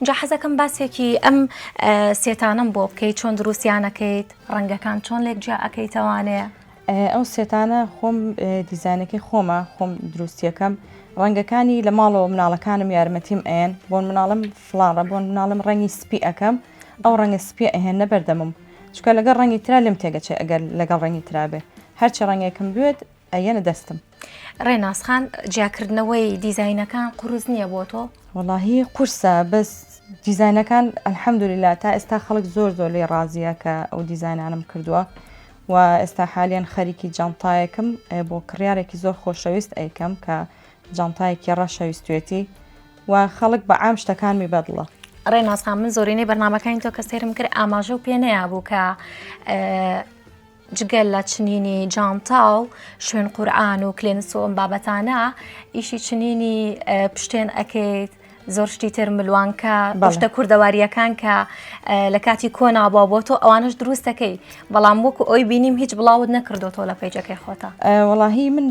جا حەزەکەم باسێکی ئەم سێتانم بۆ بکەیت چۆن دروستیانەکەیت ڕەنگەکان چۆن لێک جیا ئەەکەیتەوانەیە ئەو سێتانە خۆم دیزانەکەی خۆمە خۆم دروستیەکەم ڕەنگەکانی لە ماڵەوە مناڵەکانم یارمەتیم ئەن بۆن مناڵم فڵاڕە بۆن مناڵم ڕەنگی سپی ئەەکەم ئەو ڕەنگە سپی ئەهێن نەبەردەمم چکە لەگەڵ ڕەنگی ترا لێم تێگەچێ ئەگەر لەگەڵ ڕەنگی ترابێ هەرچی ڕەنگێکم بێت ئەیەنە دەستم. ڕێناسخان جیاکردنەوەی دیزاینەکان قورس نییە بۆ تۆ؟ وەڵاهی قورسە بەس دیزاینەکان ئەلحەمدولیلا تا ئێستا خەڵک زۆر لێ ڕازیە کە ئەو دیزاینانم کردووە و ئێستا حالیان خەریکی جانتایەکم بۆ کڕیارێکی زۆر خۆشەویست ئەیکەم کە جانتایەکی ڕەشەویستوێتی و خەڵک بە عام شتەکانمی بەدڵە. ڕێناسخان من زۆرینەی بەرنامەکانی تۆ کە سێرم کرد ئاماژە و پێ نەیابوو کە جگەل لە چنینی جانتا و شوێن قورئان و کلێنس و ئەم بابەتانە ئیشی چنینی پشتێن ئەکەیت زۆر شتی تر ملوانکە پشتە کوردەواریەکان کە لە کاتی کۆنابووە بۆ تۆ ئەوانش دروستەکەی بەڵام وەکو ئەوی بینیم هیچ بڵاوت نەکردوەوە لە پێیجەکەی خۆتە. وەڵاهی من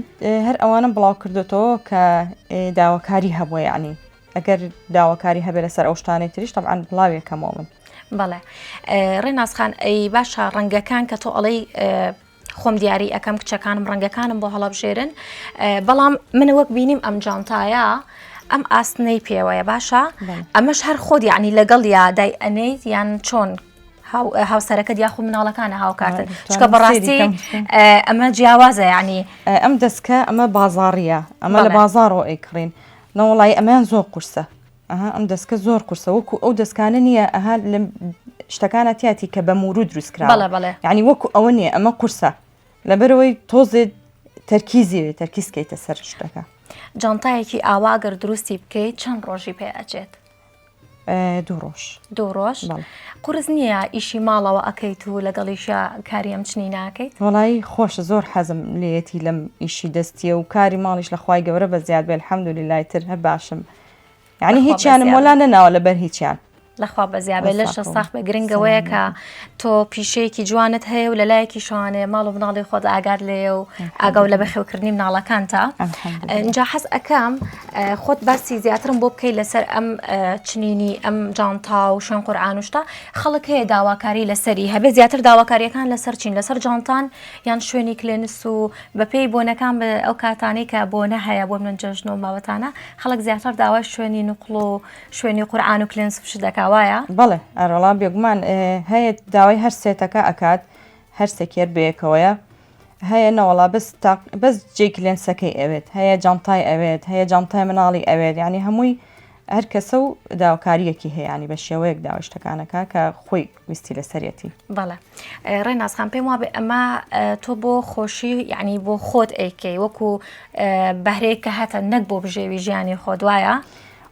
هەر ئەوانم بڵاو کردوەوە کە داواکاری هەبووە یعنی ئەگەر داواکاری هەبێ لەسەر ئەو شتانەی تریش طبعاً بڵاوێکەمەوە من. بەڵێ ڕێناسخان ئەی باشە ڕەنگەکان کە تۆ ئەڵەی خۆم دیاری ئەەکەم کچەکانم ڕەنگەکانم بۆ هەڵەبژێرن بەڵام من وەک بینیم ئەم جانتایە ئەم ئاستنەی پێوەیە باشە ئەمەش هەر خۆت یعنی لەگەڵ یادای ئەنەیت یان چۆن هاوسەرەکەت یاخو مناڵەکانە هاوکاتن چکە بەڕاستی ئەمە جیاوازە یعنی ئەم دەستکە ئەمە بازاڕیە ئەمە لە بازارەوە ئەیکڕین نەوەڵی ئەمەیان زۆر قورسە ئەم دەستکە زۆر قورسە وەکو ئەو دەستکانە نییە ئەها لە شتەکانە تیاتی کە بە مورو دروستکرا یعنی وەکو ئەوە نییە ئەمە قورسە لەبەرەوەی تۆزێت تەرکیزی تەرکیزکەیتە سەر شتەکە. جانتایەکی ئاواگەر دروستی بکەیت چەند ڕۆژی پێ ئەچێت؟ 2 ڕۆژ. 2 ڕۆژ قورس نییە ئیشی ماڵەوە ئەەکەیت و لەگەڵیشە کاری ئەم چنی ناکەیت؟ وەڵایی خۆشە زۆر حەزم لێتی لەم ئیشی دەستیە و کاری ماڵیش لە خوای گەورە بە زیاد بێ الحەمدولیلای تر هەر باشم یعنی هیچیانم وەلا نەناوە لەبەر هیچیان لەخوا بەزیابێت لە شەساخ بە گرنگەوەیە کە تۆ پیشەیەکی جوانت هەیە و لە لایەکی شوانێ ماڵ و مناڵی خۆت ئاگاد لێ و ئاگا و لە بەخێوکردنی مناڵەکانتە اینجا حەز ئەەکەم خۆت باسی زیاترم بۆ بکەیت لەسەر ئەم چنینی ئەم جانتا و شوێن قورئان وشتا خەڵک هەیە داواکاری لەسەری هەبێت زیاتر داواکاریەکان لەسەر چین لەسەر جانتان یان شوێنی کلێنس و بەپێی بۆنەکان بە ئەو کاتانەی کە بۆنە هەیە بۆ من جەژن و ماوەتانە خەڵک زیاتر داوای شوێنی نوقڵ و شوێنی قورئان و کلێنس وش دەکا وایە؟ بەڵێ ئەرەڵا بێگومان هەیە داوای هەر سێتەکە ئەکات هەر سێکێر بەیەکەوەیە هەیە نەوەڵا بەس جێکی لێنسەکەی ئەوێت هەیە جانتای ئەوێت هەیە جانتای مناڵی ئەوێت ینی هەمووی هەر کەسە و داواکاریەکی هەیە بە شێوەیەک داوای شتەکانەکە کە خۆی ویستی لەسەرەتی. بەڵێ ڕێناسخان پێم وابێ ئەمە تۆ بۆ خۆشی یعنی بۆ خۆت ئەیکەی وەکو بەهرەیەک کە هاتە نەک بۆ بژێوی ژیانی خۆ دوایە؟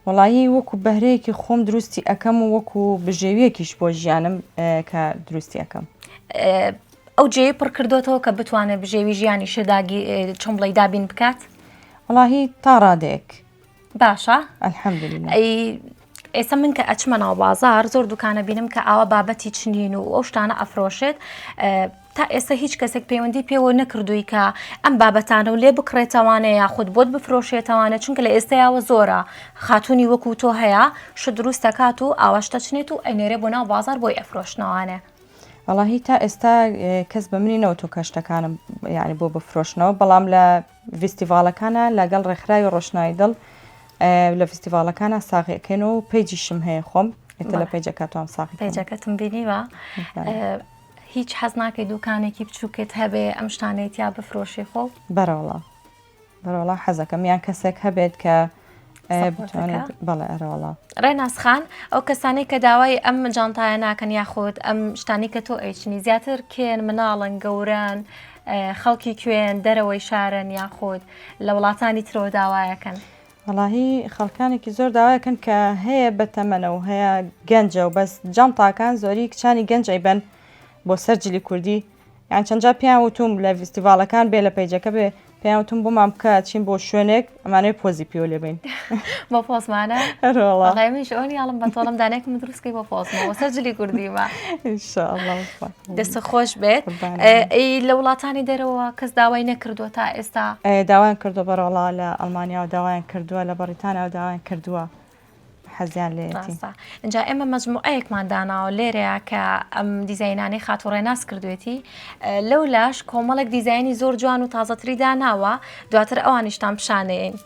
وەڵایی وەکو بەهرەیەکی خۆم دروستی ئەەکەم و وەکو بژێویەکیش بۆ ژیانم کە دروستی ئەەکەم. ئەو جێ پڕ کردوێتەوە کە بتوانێت بژێوی ژیانی شداگی چۆن بڵی دابین بکات؟ وەڵاهی تا ڕادەیەک. باشە؟ ئەلحەمدولیلا. ئێستا من کە ئەچمە ناو بازار زۆر دوکانە بینم کە ئاوا بابەتی چنین و ئەو شتانە ئەفرۆشێت تا ئێستا هیچ کەسێک پەیوەندی پێوە نەکردووی کە ئەم بابەتانە و لێ بکڕێتەوانە یاخود بۆت بفرۆشێتەوانە چونکە لە ئێستایەوە زۆرە خاتوونی وەکو تۆ هەیە ش دروست دەکات و ئاواشتە چنێت و ئەینێرێ بۆ ناو بازار بۆی ئەفرۆشنەوانێ. وەڵاهی تا ئێستا کەس بە منینەوە تۆ کەشتەکانم یعنی بۆ بفرۆشنەوە بەڵام لە فیستیڤالەکانە لەگەڵ ڕێکخراوی ڕۆشنایی دڵ لە فیستیڤالەکانە ساغیەکەن و پێیجیشم هەیە خۆم ئێتە لە پێیجەکە توام ساغی پێیجەکەتم بینیوە هیچ حەز ناکەی دوکانێکی بچووکت هەبێ ئەم شتانێت یا بفرۆشی خۆ؟ بەرەوەڵا حەزەکەم یان کەسێک هەبێت کە بەڵێ ئەرەوەڵا. ڕێناسخان ئەو کەسانی کە داوای ئەم جانتایە ناکەن یاخود ئەم شتانی کە تۆ ئەیچنی زیاتر کێن مناڵن گەوران خەڵکی کوێن دەرەوەی شارن یاخود لە وڵاتانی ترەوە داوایەکەن؟ وەڵاهی خەڵکانێکی زۆر داوایەکەن کە هەیە بەتەمەنە و هەیە گەنجە و بەس جانتاکان زۆری کچانی گەنجی بن بۆ سەرجلی کوردی یان چەندجا پێیان وتوم لە فیستیڤالەکان بێ لە پەیجەکە بێ پێیان وتم بۆمان بکە چین بۆ شوێنێک ئەمانەی پۆزی پێوە لێ بین بۆ پۆزمانە؟ ڕۆڵامیش ئەوەی یاڵم بە تۆڵم دانێکم دروستکەی بۆ پۆزمەوە سەرجلی کوردیمە ئینشاءڵڵا دەستە خۆش بێت. لە وڵاتانی دەرەوە کەس داوای نەکردووە تا ئێستا؟ داوایان کردووە بەرەوەڵا لە ئەڵمانیا و داوایان کردووە لە بەریتانیا و داوایان کردووە حەزیان لێتی. اینجا ئێمە مەجموعەیەکمان داناوە لێرەیە کە ئەم دیزاینانی خات و ڕێناس کردوێتی لەو لاش کۆمەڵێک دیزایانی زۆر جوان و تازەتری داناوە دواتر ئەوانیشتان پیشانەیەین.